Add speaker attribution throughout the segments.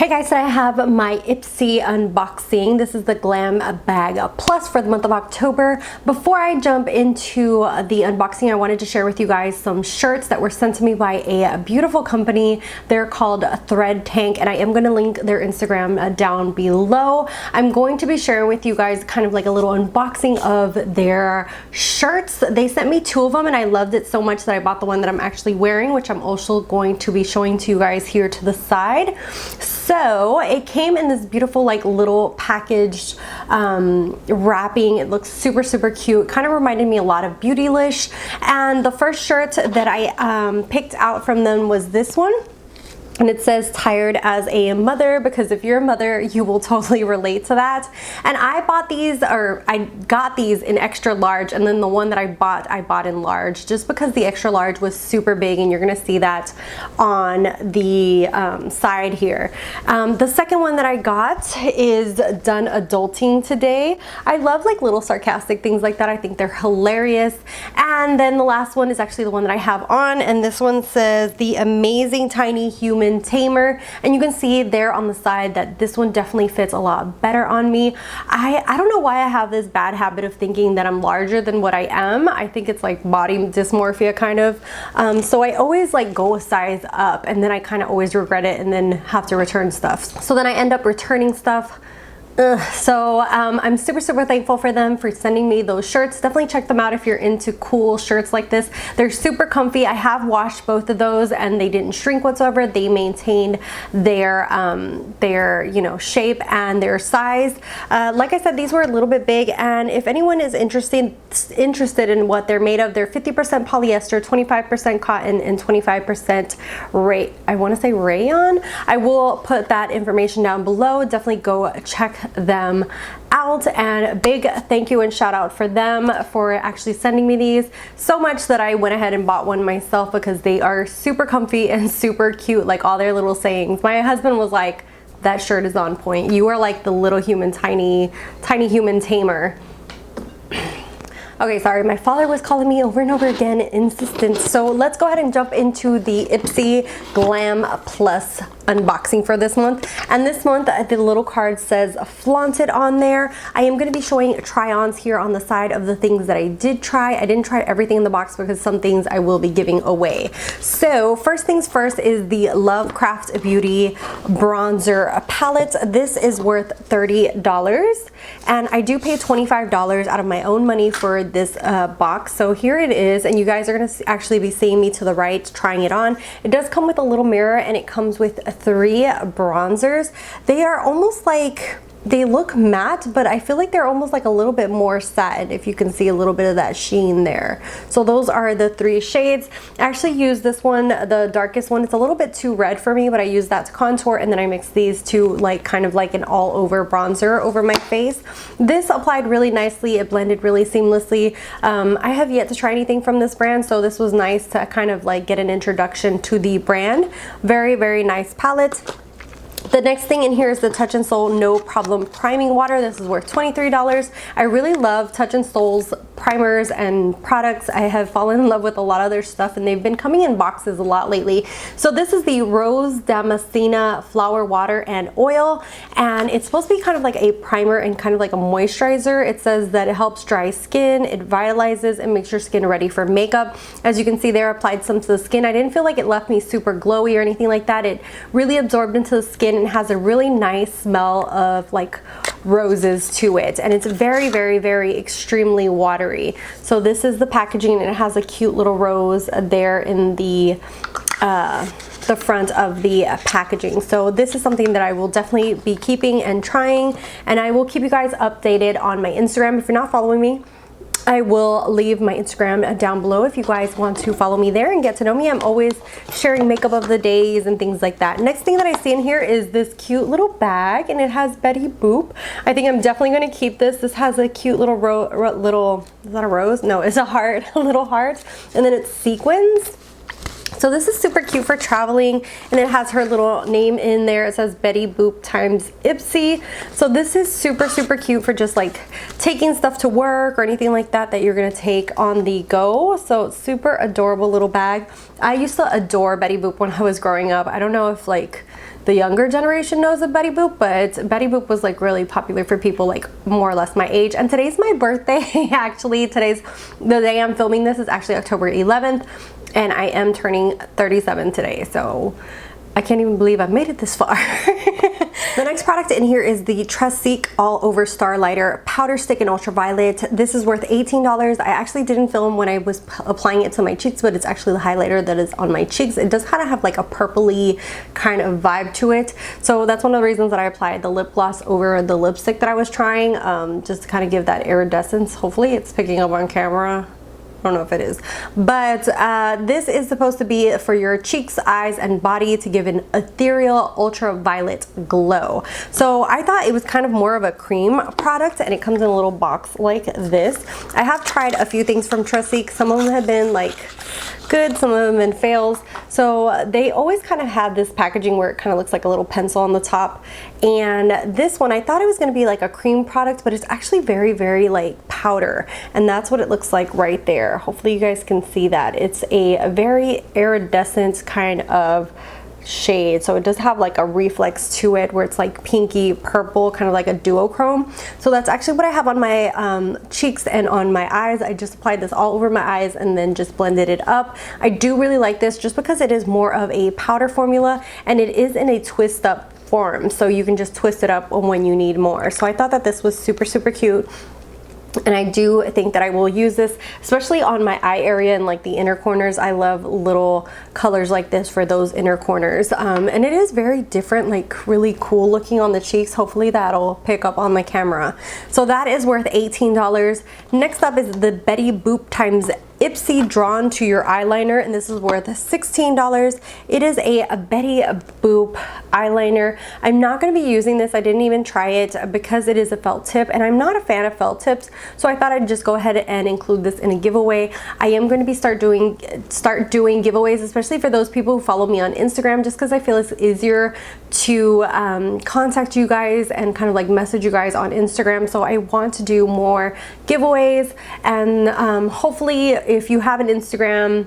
Speaker 1: Hey guys, so I have my IPSY unboxing. This is the Glam Bag Plus for the month of October. Before I jump into the unboxing, I wanted to share with you guys some shirts that were sent to me by a beautiful company. They're called Thread Tank, and I am going to link their Instagram down below. I'm going to be sharing with you guys kind of like a little unboxing of their shirts. They sent me 2 of them, and I loved it so much that I bought the one that I'm actually wearing, which I'm also going to be showing to you guys here to the side. So it came in this beautiful like little packaged wrapping. It looks super cute. Kind of reminded me a lot of Beautylish. And the first shirt that I picked out from them was this one. And it says tired as a mother, because if you're a mother, you will totally relate to that. And I bought these, or I got these in extra large, and then the one that I bought in large, just because the extra large was super big, and you're gonna see that on the side here. The second one that I got is Done Adulting Today. I love like little sarcastic things like that. I think they're hilarious. And then the last one is actually the one that I have on, and this one says The Amazing Tiny Human Tamer, and you can see there on the side that this one definitely fits a lot better on me. I don't know why I have this bad habit of thinking that I'm larger than what I am. I think it's like body dysmorphia kind of. So I always like go a size up, and then I kind of always regret it and then have to return stuff. So then I end up returning stuff. So I'm super thankful for them for sending me those shirts. Definitely check them out if you're into cool shirts like this. They're super comfy. I have washed both of those and they didn't shrink whatsoever. They maintained their you know, shape and their size. Like I said, these were a little bit big, and if anyone is interested in what they're made of, they're 50% polyester, 25% cotton, and 25% rayon. I will put that information down below. Definitely go check them out, and a big thank you and shout out for them for actually sending me these so much that I went ahead and bought one myself, because they are super comfy and super cute, like all their little sayings. My husband was like, that shirt is on point. You are like the little human, tiny human tamer. Okay, sorry, my father was calling me over and over again, insistent. So let's go ahead and jump into the IPSY Glam Plus unboxing for this month. And this month, the little card says Flaunted on there. I am going to be showing try-ons here on the side of the things that I did try. I didn't try everything in the box because some things I will be giving away. So first things first is the Lovecraft Beauty bronzer palette. This is worth $30, and I do pay $25 out of my own money for this box. So here it is, and you guys are going to actually be seeing me to the right trying it on. It does come with a little mirror, and it comes with 3 bronzers. They are almost like, they look matte, but I feel like they're almost like a little bit more satin, if you can see a little bit of that sheen there. So those are the 3 shades. I actually use this one, the darkest one. It's a little bit too red for me, but I use that to contour, and then I mix these two like kind of like an all over bronzer over my face. This applied really nicely. It blended really seamlessly. I have yet to try anything from this brand, so this was nice to kind of like get an introduction to the brand. Very nice palette. The next thing in here is the Touch in Sol No Problem Priming Water. This is worth $23. I really love Touch in Sol's primers and products. I have fallen in love with a lot of their stuff, and they've been coming in boxes a lot lately. So this is the Rose Damascena Flower Water and Oil, and it's supposed to be kind of like a primer and kind of like a moisturizer. It says that it helps dry skin, it vitalizes, and makes your skin ready for makeup. As you can see there, I applied some to the skin. I didn't feel like it left me super glowy or anything like that. It really absorbed into the skin and has a really nice smell of like roses to it, and it's very extremely watery. So this is the packaging, and it has a cute little rose there in the front of the packaging. So this is something that I will definitely be keeping and trying, and I will keep you guys updated on my Instagram. If you're not following me, I will leave my Instagram down below if you guys want to follow me there and get to know me. I'm always sharing makeup of the days and things like that. Next thing that I see in here is this cute little bag, and it has Betty Boop. I think I'm definitely going to keep this. This has a cute little is that a rose? No, it's a heart, a little heart, and then it's sequins. So this is super cute for traveling, and it has her little name in there. It says Betty Boop times IPSY. So this is super cute for just like taking stuff to work or anything like that that you're gonna take on the go. So it's super adorable little bag. I used to adore Betty Boop when I was growing up. I don't know if like the younger generation knows of Betty Boop, but Betty Boop was like really popular for people like more or less my age. And today's my birthday. Actually, today's the day I'm filming this is actually October 11th, and I am turning 37 today. So I can't even believe I've made it this far. The next product in here is the Trust All Over Starlighter Powder Stick in Ultraviolet. This is worth $18. I actually didn't film when I was applying it to my cheeks, but it's actually the highlighter that is on my cheeks. It does kind of have like a purpley kind of vibe to it. So that's one of the reasons that I applied the lip gloss over the lipstick that I was trying, just to kind of give that iridescence. Hopefully it's picking up on camera. I don't know if it is, but this is supposed to be for your cheeks, eyes, and body to give an ethereal ultraviolet glow. So I thought it was kind of more of a cream product, and it comes in a little box like this. I have tried a few things from Trust. Some of them have been like good, some of them have been fails. So they always kind of have this packaging where it kind of looks like a little pencil on the top. And this one, I thought it was going to be like a cream product, but it's actually very, very like powder. And that's what it looks like right there. Hopefully you guys can see that. It's a very iridescent kind of shade, so it does have like a reflex to it where it's like pinky purple, kind of like a duochrome. So that's actually what I have on my cheeks and on my eyes. I just applied this all over my eyes and then just blended it up. I do really like this just because it is more of a powder formula, and it is in a twist up form, so you can just twist it up when you need more. So I thought that this was super, super cute. And I do think that I will use this, especially on my eye area and like the inner corners. I love little colors like this for those inner corners. And it is very different, like really cool looking on the cheeks. Hopefully that'll pick up on my camera. So that is worth $18. Next up is the Betty Boop times IPSY Drawn to Your Eyeliner, and this is worth $16. It is a Betty Boop eyeliner. I'm not going to be using this. I didn't even try it because it is a felt tip, and I'm not a fan of felt tips, so I thought I'd just go ahead and include this in a giveaway. I am going to be start doing giveaways, especially for those people who follow me on Instagram, just because I feel it's easier to contact you guys and kind of like message you guys on Instagram. So I want to do more giveaways, and hopefully if you have an Instagram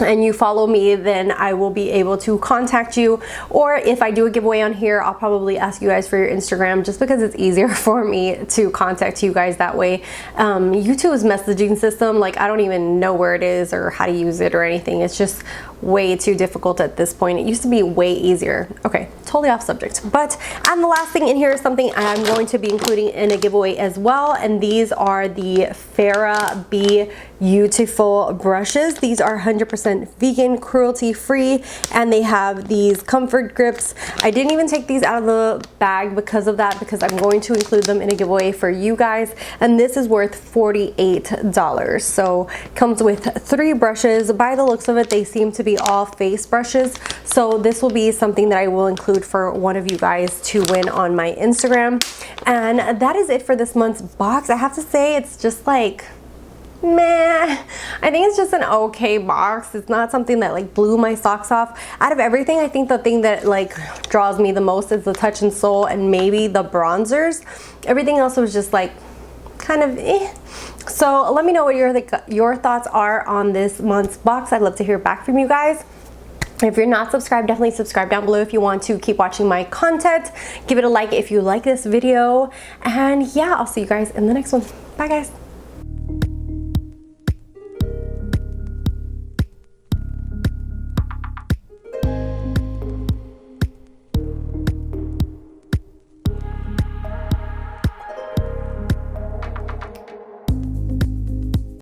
Speaker 1: and you follow me, then I will be able to contact you. Or if I do a giveaway on here, I'll probably ask you guys for your Instagram, just because it's easier for me to contact you guys that way. YouTube's messaging system, like I don't even know where it is or how to use it or anything. It's just way too difficult at this point. It used to be way easier. Okay, totally off subject. And the last thing in here is something I'm going to be including in a giveaway as well, and these are the Farrah Be Beautiful brushes. These are 100% vegan, cruelty free, and they have these comfort grips. I didn't even take these out of the bag because of that, because I'm going to include them in a giveaway for you guys, and this is worth $48. So it comes with 3 brushes. By the looks of it, they seem to be all face brushes, so this will be something that I will include for one of you guys to win on my Instagram. And that is it for this month's box. I have to say, it's just like meh. I think it's just an okay box. It's not something that like blew my socks off. Out of everything, I think the thing that like draws me the most is the Touch and Soul and maybe the bronzers. Everything else was just like kind of eh. So let me know what your thoughts are on this month's box. I'd love to hear back from you guys. If you're not subscribed, definitely subscribe down below if you want to keep watching my content. Give it a like if you like this video. And yeah, I'll see you guys in the next one. Bye guys.